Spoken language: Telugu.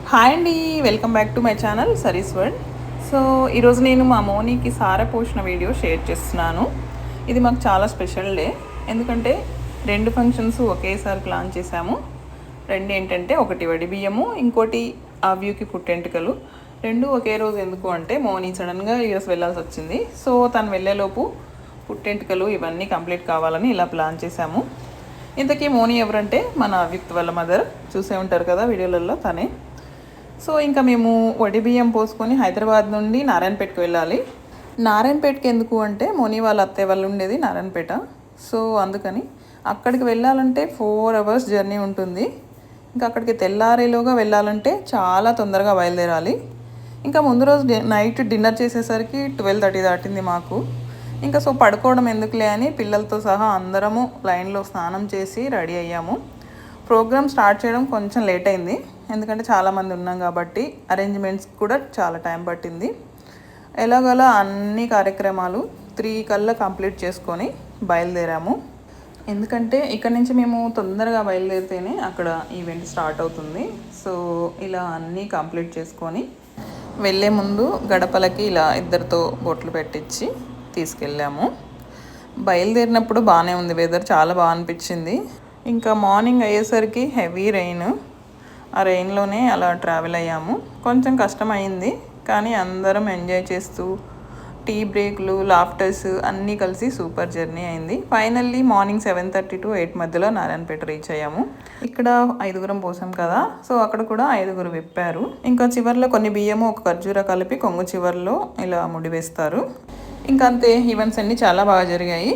హాయ్ అండి, welcome back to my channel sarees world. So ఈరోజు నేను మా మోనీకి సార పోసిన వీడియో షేర్ చేస్తున్నాను. ఇది మాకు చాలా స్పెషల్ డే, ఎందుకంటే రెండు ఫంక్షన్స్ ఒకేసారి ప్లాన్ చేశాము. రెండు ఏంటంటే ఒకటి వడి బియ్యము, ఇంకోటి ఆ వ్యూకి పుట్టెంటుకలు. రెండు ఒకే రోజు ఎందుకు అంటే మోనీ సడన్గా యూఎస్ వెళ్ళాల్సి వచ్చింది. సో తను వెళ్ళేలోపు పుట్టెంటుకలు ఇవన్నీ కంప్లీట్ కావాలని ఇలా ప్లాన్ చేశాము. ఇంతకీ మోనీ ఎవరంటే మన అవ్యుక్త్ వాళ్ళ మదర్, చూసే ఉంటారు కదా వీడియోలలో, తనే. సో ఇంకా మేము వడి బియ్యం పోసుకొని హైదరాబాద్ నుండి నారాయణపేటకి వెళ్ళాలి. నారాయణపేటకి ఎందుకు అంటే మోనీ వాళ్ళ అత్తయ్య వాళ్ళు ఉండేది నారాయణపేట. సో అందుకని అక్కడికి వెళ్ళాలంటే 4 hours జర్నీ ఉంటుంది. ఇంకా అక్కడికి తెల్లారేలోగా వెళ్ళాలంటే చాలా తొందరగా బయలుదేరాలి. ఇంకా ముందు రోజు నైట్ డిన్నర్ చేసేసరికి 12:30 దాటింది మాకు. ఇంకా సో పడుకోవడం ఎందుకులే అని పిల్లలతో సహా అందరము లైన్లో స్నానం చేసి రెడీ అయ్యాము. ప్రోగ్రామ్ స్టార్ట్ చేయడం కొంచెం లేట్ అయింది, ఎందుకంటే చాలామంది ఉన్నాం కాబట్టి. అరేంజ్మెంట్స్ కూడా చాలా టైం పట్టింది. ఎలాగోలా అన్ని కార్యక్రమాలు 3 కల్లా కంప్లీట్ చేసుకొని బయలుదేరాము. ఎందుకంటే ఇక్కడ నుంచి మేము తొందరగా బయలుదేరితేనే అక్కడ ఈవెంట్ స్టార్ట్ అవుతుంది. సో ఇలా అన్నీ కంప్లీట్ చేసుకొని వెళ్ళే ముందు గడపలకి ఇలా ఇద్దరితో బొట్లు పెట్టించి తీసుకెళ్ళాము. బయలుదేరినప్పుడు బాగానే ఉంది, వెదర్ చాలా బాగా అనిపించింది. ఇంకా మార్నింగ్ అయ్యేసరికి హెవీ రెయిన్, ఆ రెయిన్లోనే అలా ట్రావెల్ అయ్యాము. కొంచెం కష్టం అయింది, కానీ అందరం ఎంజాయ్ చేస్తూ టీ బ్రేక్లు, లాఫ్టర్స్ అన్నీ కలిసి సూపర్ జర్నీ అయింది. ఫైనల్లీ మార్నింగ్ 7:30 to 8 మధ్యలో నారాయణపేట రీచ్ అయ్యాము. ఇక్కడ 5 పోసాం కదా, సో అక్కడ కూడా 5 విప్పారు. ఇంకా చివర్లో కొన్ని బియ్యము, ఒక ఖర్జూర కలిపి కొంగు చివర్లో ఇలా ముడి వేస్తారు. ఇంకా అంతే, ఈవెంట్స్ అన్నీ చాలా బాగా జరిగాయి.